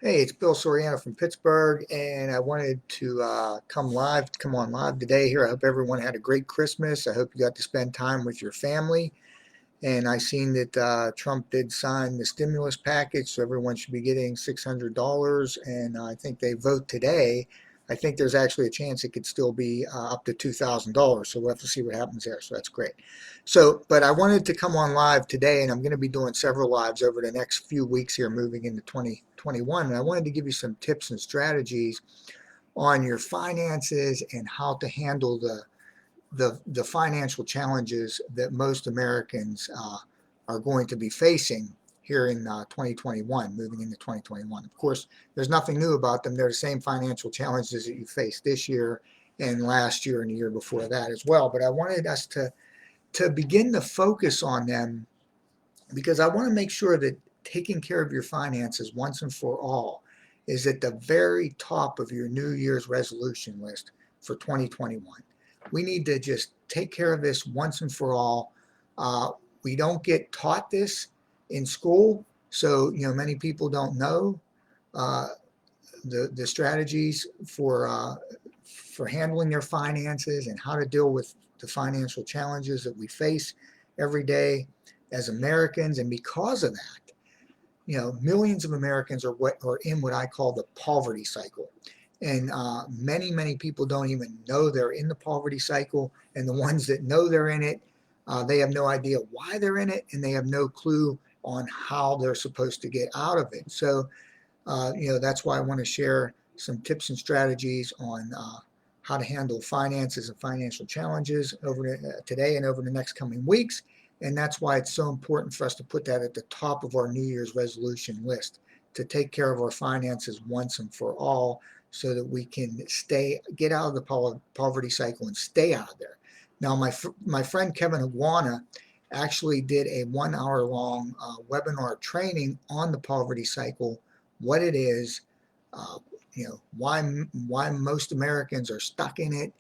Hey, it's Bill Soriano from Pittsburgh, and I wanted to come on live today here. I hope everyone had a great Christmas. I hope you got to spend time with your family. And I seen that Trump did sign the stimulus package, so everyone should be getting $600. And I think they vote today. I think there's actually a chance it could still be up to $2,000. So we'll have to see what happens there. So that's great. So, but I wanted to come on live today, and I'm going to be doing several lives over the next few weeks here, moving into 2021. And I wanted to give you some tips and strategies on your finances and how to handle the financial challenges that most Americans are going to be facing here in 2021, moving into 2021. Of course, there's nothing new about them. They're the same financial challenges that you faced this year and last year and the year before that as well. But I wanted us to begin to focus on them because I want to make sure that taking care of your finances once and for all is at the very top of your New Year's resolution list for 2021. We need to just take care of this once and for all. We don't get taught this in school, so many people don't know uh, the strategies for handling their finances and how to deal with the financial challenges that we face every day as Americans. And because of that, millions of Americans are in what I call the poverty cycle. And many people don't even know they're in the poverty cycle. And the ones that know they're in it, they have no idea why they're in it, and they have no clue on how they're supposed to get out of it. So, that's why I want to share some tips and strategies on how to handle finances and financial challenges today and over the next coming weeks. And that's why it's so important for us to put that at the top of our New Year's resolution list, to take care of our finances once and for all so that we can get out of the poverty cycle and stay out of there. Now, my friend Kevin Iguana actually did a 1 hour long webinar training on the poverty cycle, what it is, uh, why most Americans are stuck in it,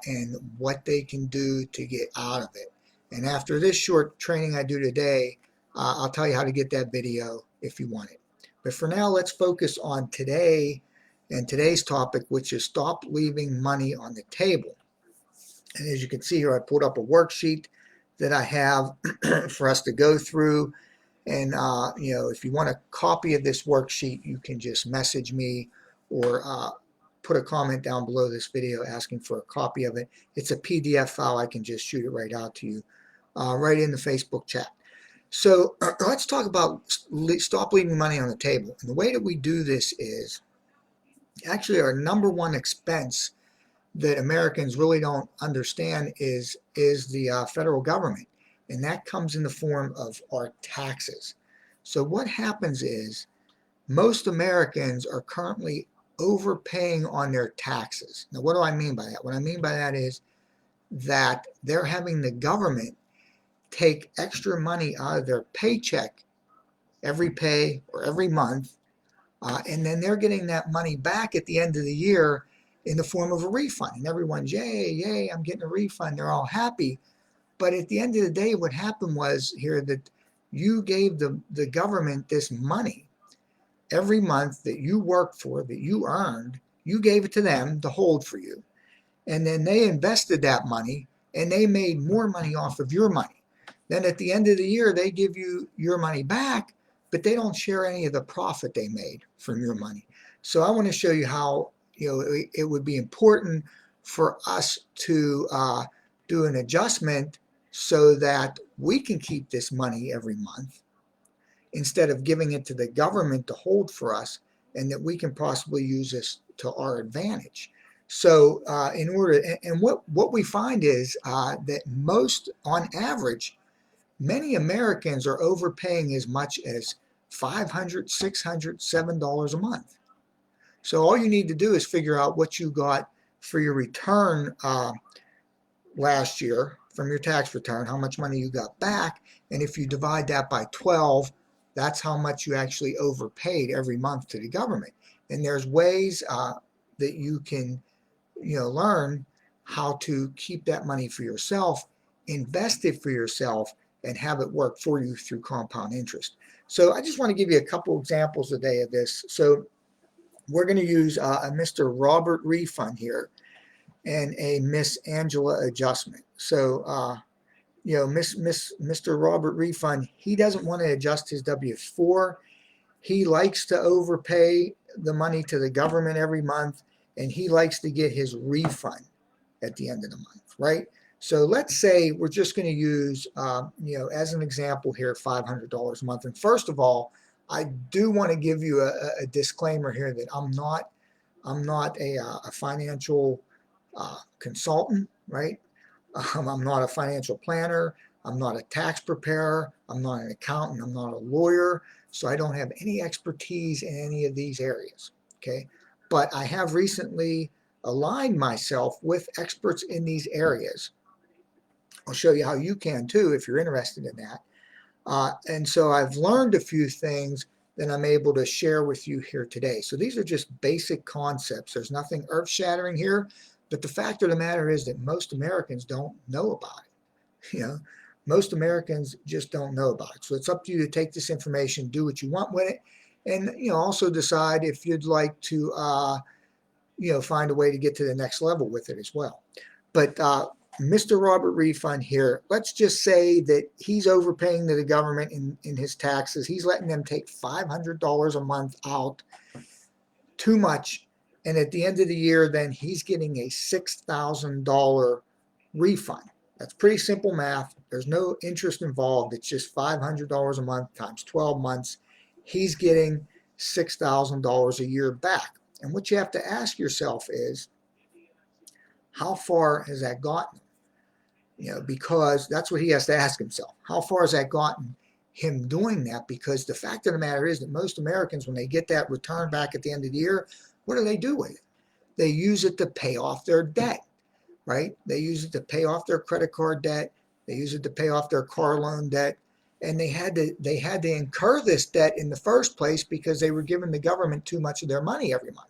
and what they can do to get out of it. And after this short training I do today, I'll tell you how to get that video if you want it. But for now, let's focus on today and today's topic, which is stop leaving money on the table. And as you can see here, I pulled up a worksheet that I have for us to go through. And if you want a copy of this worksheet, you can just message me or put a comment down below this video asking for a copy of it. It's a PDF file. I can just shoot it right out to you right in the Facebook chat. So let's talk about stop leaving money on the table. And the way that we do this is actually our number one expense that Americans really don't understand is the federal government, and that comes in the form of our taxes. So what happens is most Americans are currently overpaying on their taxes. Now, what do I mean by that? What I mean by that is that they're having the government take extra money out of their paycheck every pay or every month, and then they're getting that money back at the end of the year in the form of a refund. And everyone's, yay, yay, I'm getting a refund. They're all happy. But at the end of the day, what happened was here that you gave the government this money every month that you worked for, that you earned. You gave it to them to hold for you. And then they invested that money and they made more money off of your money. Then at the end of the year, they give you your money back, but they don't share any of the profit they made from your money. So I want to show you how it would be important for us to do an adjustment so that we can keep this money every month instead of giving it to the government to hold for us, and that we can possibly use this to our advantage. So in order, and what we find is that most, on average, many Americans are overpaying as much as $500, $600, $7 a month. So all you need to do is figure out what you got for your return last year from your tax return, how much money you got back, and if you divide that by 12, that's how much you actually overpaid every month to the government. And there's ways that you can learn how to keep that money for yourself, invest it for yourself, and have it work for you through compound interest. So I just want to give you a couple examples today of this. So we're going to use a Mr. Robert refund here and a Miss Angela adjustment. So, Mr. Robert refund, he doesn't want to adjust his W-4. He likes to overpay the money to the government every month, and he likes to get his refund at the end of the month, right? So let's say we're just going to use, as an example here, $500 a month. And first of all, I do want to give you a disclaimer here that I'm not a financial consultant, right? I'm not a financial planner. I'm not a tax preparer. I'm not an accountant. I'm not a lawyer. So I don't have any expertise in any of these areas. Okay. But I have recently aligned myself with experts in these areas. I'll show you how you can too if you're interested in that. And so I've learned a few things that I'm able to share with you here today. So these are just basic concepts. There's nothing earth-shattering here, but the fact of the matter is that most Americans don't know about it. Most Americans just don't know about it. So it's up to you to take this information, do what you want with it, and also decide if you'd like to find a way to get to the next level with it as well. But Mr. Robert Refund here, let's just say that he's overpaying to the government in his taxes. He's letting them take $500 a month out, too much. And at the end of the year, then he's getting a $6,000 refund. That's pretty simple math. There's no interest involved. It's just $500 a month times 12 months. He's getting $6,000 a year back. And what you have to ask yourself is, how far has that gotten? Because that's what he has to ask himself. How far has that gotten him doing that? Because the fact of the matter is that most Americans, when they get that return back at the end of the year, what do with it? They use it to pay off their debt, right? They use it to pay off their credit card debt. They use it to pay off their car loan debt. And they had to incur this debt in the first place because they were giving the government too much of their money every month.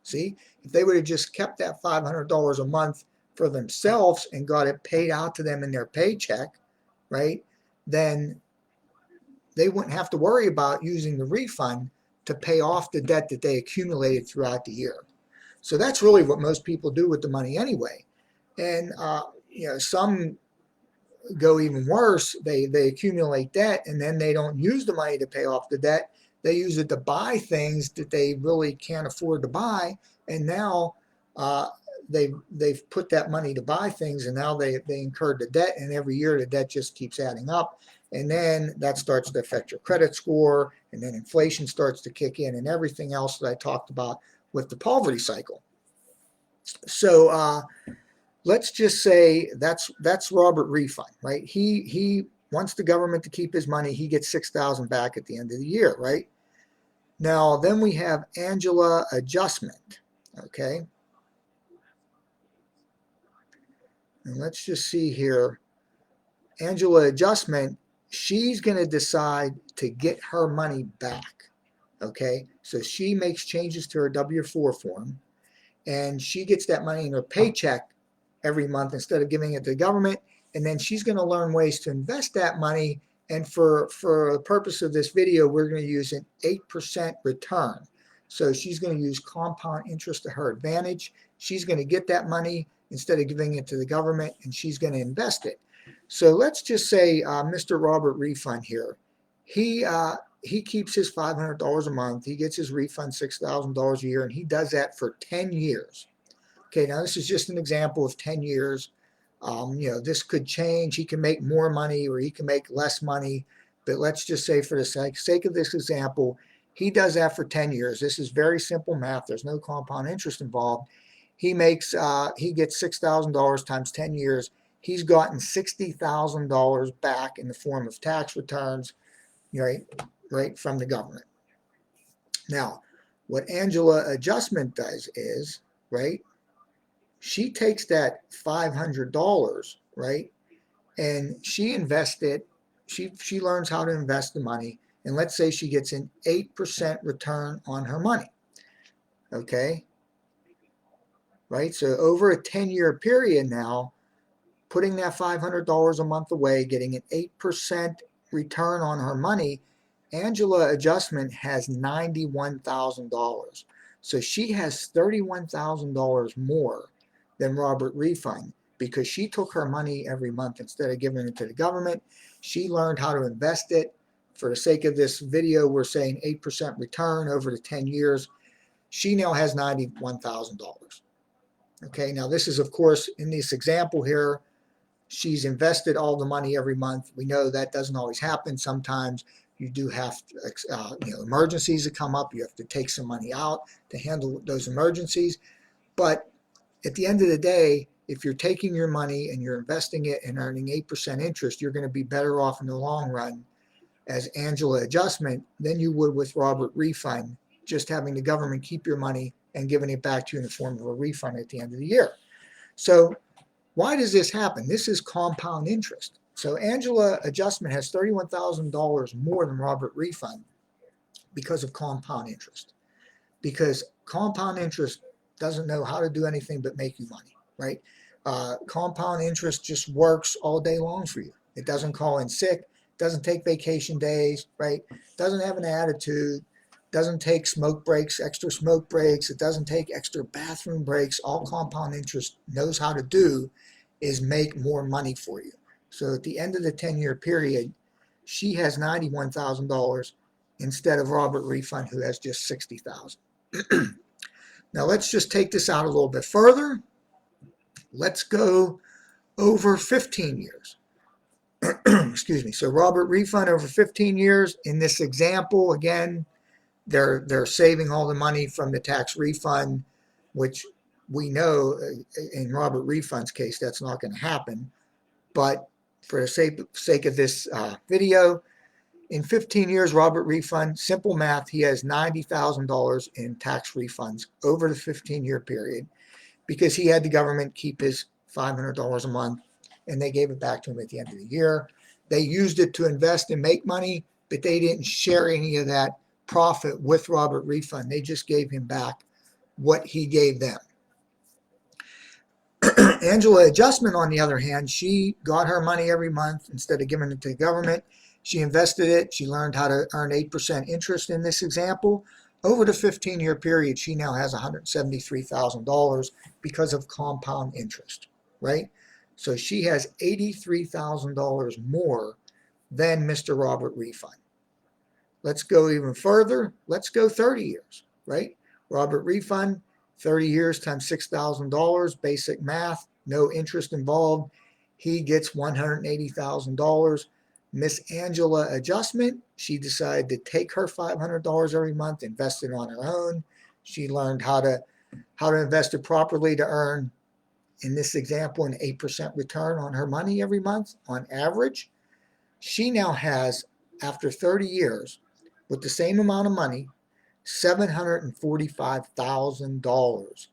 See, if they would have just kept that $500 a month for themselves and got it paid out to them in their paycheck, right, then they wouldn't have to worry about using the refund to pay off the debt that they accumulated throughout the year. So that's really what most people do with the money anyway. And, some go even worse. They accumulate debt and then they don't use the money to pay off the debt. They use it to buy things that they really can't afford to buy. And now they've put that money to buy things, and now they incurred the debt, and every year the debt just keeps adding up. And then that starts to affect your credit score, and then inflation starts to kick in and everything else that I talked about with the poverty cycle. So let's just say that's Robert Refund, right? He wants the government to keep his money. He gets $6,000 back at the end of the year, right? Now, then we have Angela Adjustment, okay? And let's just see here. Angela Adjustment, she's going to decide to get her money back, okay? So she makes changes to her W-4 form, and she gets that money in her paycheck every month instead of giving it to the government. And then she's going to learn ways to invest that money. And for the purpose of this video, we're going to use an 8% return. So she's going to use compound interest to her advantage. She's going to get that money instead of giving it to the government, and she's going to invest it. So let's just say Mr. Robert Refund here. He keeps his $500 a month. He gets his refund $6,000 a year, and he does that for 10 years. Okay, now this is just an example of 10 years. This could change. He can make more money or he can make less money. But let's just say for the sake of this example, he does that for 10 years. This is very simple math. There's no compound interest involved. He gets $6,000 times 10 years. He's gotten $60,000 back in the form of tax returns, right from the government. Now, what Angela Adjustment does is, right, she takes that $500, right, and she invests it. She learns how to invest the money, and let's say she gets an 8% return on her money. Okay, right? So over a 10-year period now, putting that $500 a month away, getting an 8% return on her money, Angela Adjustment has $91,000. So she has $31,000 more than Robert Refund because she took her money every month instead of giving it to the government. She learned how to invest it. For the sake of this video, we're saying 8% return over the 10 years. She now has $91,000. Okay, now this is, of course, in this example here, she's invested all the money every month. We know that doesn't always happen. Sometimes you do have emergencies that come up. You have to take some money out to handle those emergencies. But at the end of the day, if you're taking your money and you're investing it and earning 8% interest, you're going to be better off in the long run as Angela Adjustment than you would with Robert Refund, just having the government keep your money and giving it back to you in the form of a refund at the end of the year. So why does this happen? This is compound interest. So Angela Adjustment has $31,000 more than Robert Refund because of compound interest. Because compound interest doesn't know how to do anything but make you money, right? Compound interest just works all day long for you. It doesn't call in sick, doesn't take vacation days, right? Doesn't have an attitude, doesn't take smoke breaks, extra smoke breaks. It doesn't take extra bathroom breaks. All compound interest knows how to do is make more money for you. So at the end of the 10-year period, she has $91,000 instead of Robert Refund, who has just $60,000. Now let's just take this out a little bit further. Let's go over 15 years. Excuse me. So Robert Refund over 15 years. In this example, again, they're saving all the money from the tax refund, which we know in Robert Refund's case that's not going to happen. But for the sake of this video, in 15 years, Robert Refund, simple math, he has $90,000 in tax refunds over the 15-year period because he had the government keep his $500 a month, and they gave it back to him at the end of the year. They used it to invest and make money, but they didn't share any of that profit with Robert Refund. They just gave him back what he gave them. Angela Adjustment, on the other hand, she got her money every month instead of giving it to the government. She invested it. She learned how to earn 8% interest in this example. Over the 15-year period, she now has $173,000 because of compound interest, right? So she has $83,000 more than Mr. Robert Refund. Let's go even further. Let's go 30 years, right? Robert Refund, 30 years times $6,000, basic math, no interest involved. He gets $180,000. Miss Angela Adjustment, she decided to take her $500 every month, invest it on her own. She learned how to invest it properly to earn, in this example, an 8% return on her money every month on average. She now has, after 30 years, with the same amount of money, $745,000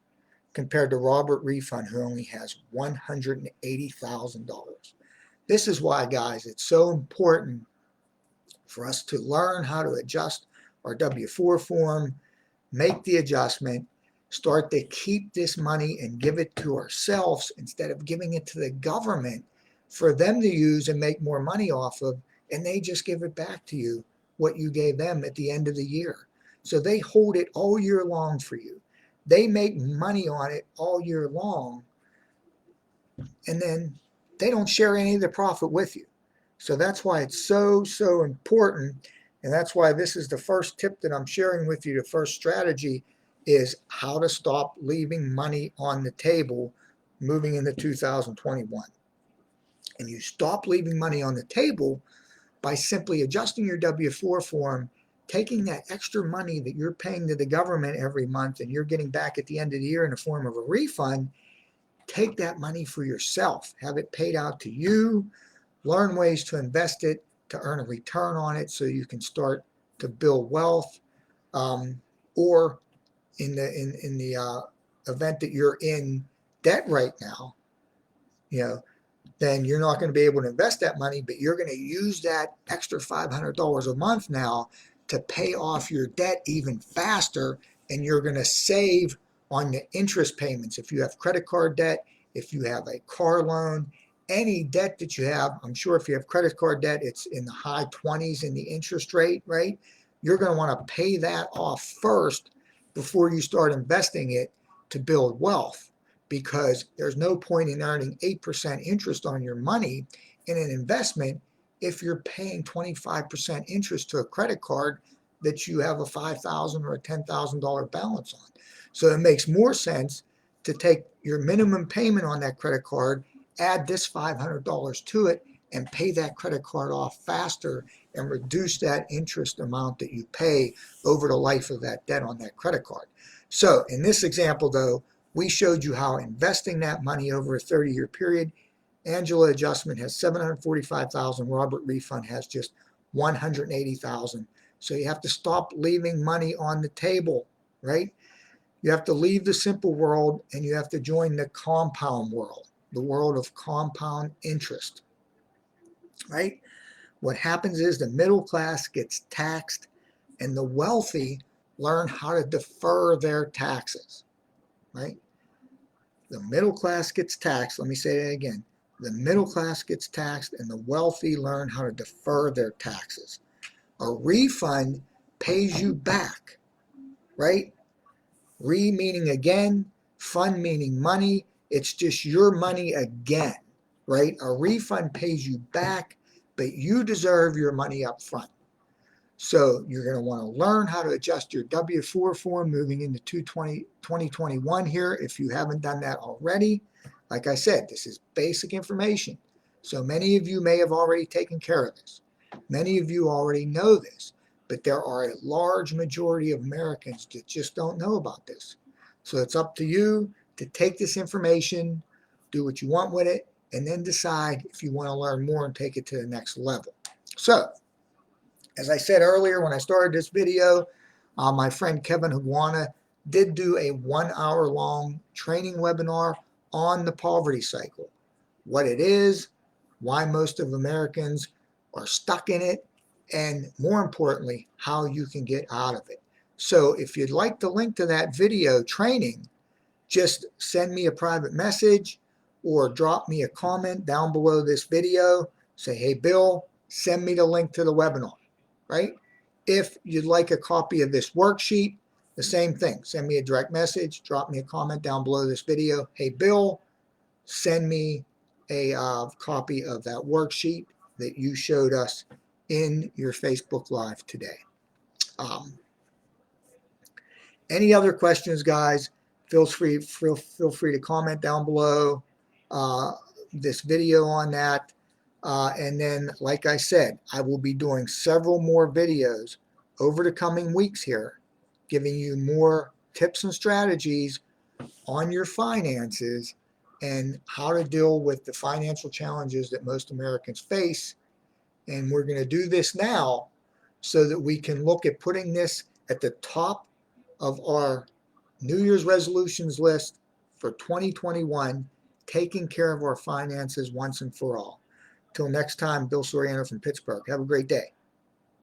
compared to Robert Refund, who only has $180,000. This is why, guys, it's so important for us to learn how to adjust our W-4 form, make the adjustment, start to keep this money and give it to ourselves instead of giving it to the government for them to use and make more money off of, and they just give it back to you what you gave them at the end of the year. So they hold it all year long for you. They make money on it all year long, and then they don't share any of the profit with you. So that's why it's so, so important. And that's why this is the first tip that I'm sharing with you. The first strategy is how to stop leaving money on the table moving into 2021. And you stop leaving money on the table by simply adjusting your W-4 form, taking that extra money that you're paying to the government every month and you're getting back at the end of the year in the form of a refund. Take that money for yourself, have it paid out to you, learn ways to invest it, to earn a return on it so you can start to build wealth, or in the event that you're in debt right now, then you're not going to be able to invest that money, but you're going to use that extra $500 a month now to pay off your debt even faster, and you're going to save on the interest payments. If you have credit card debt, if you have a car loan, any debt that you have, I'm sure if you have credit card debt, it's in the high 20s in the interest rate, right? You're going to want to pay that off first before you start investing it to build wealth, because there's no point in earning 8% interest on your money in an investment if you're paying 25% interest to a credit card that you have a $5,000 or a $10,000 balance on. So it makes more sense to take your minimum payment on that credit card, add this $500 to it, and pay that credit card off faster and reduce that interest amount that you pay over the life of that debt on that credit card. So in this example, though, we showed you how investing that money over a 30-year period, Angela Adjustment has $745,000, Robert Refund has just $180,000. So you have to stop leaving money on the table, right? You have to leave the simple world and you have to join the compound world, the world of compound interest, right? What happens is the middle class gets taxed and the wealthy learn how to defer their taxes, right? The middle class gets taxed. Let me say that again. The middle class gets taxed and the wealthy learn how to defer their taxes. A refund pays you back, right? Re meaning again, fund meaning money. It's just your money again, right? A refund pays you back, but you deserve your money up front. So you're going to want to learn how to adjust your W-4 form moving into 2021 here if you haven't done that already. Like I said, this is basic information. So many of you may have already taken care of this. Many of you already know this, but there are a large majority of Americans that just don't know about this. So it's up to you to take this information, do what you want with it, and then decide if you want to learn more and take it to the next level. So, as I said earlier when I started this video, my friend Kevin Higuana did do a 1 hour long training webinar on the poverty cycle, what it is, why most of Americans are stuck in it, and more importantly, how you can get out of it. So if you'd like the link to that video training, just send me a private message or drop me a comment down below this video. Say, hey, Bill, send me the link to the webinar, right? If you'd like a copy of this worksheet, the same thing. Send me a direct message, drop me a comment down below this video. Hey, Bill, send me a copy of that worksheet that you showed us in your Facebook Live today. Any other questions, guys? Feel free to comment down below this video on that. And then, like I said, I will be doing several more videos over the coming weeks here, giving you more tips and strategies on your finances and how to deal with the financial challenges that most Americans face. And we're going to do this now so that we can look at putting this at the top of our New Year's resolutions list for 2021, taking care of our finances once and for all. Till next time, Bill Soriano from Pittsburgh. Have a great day.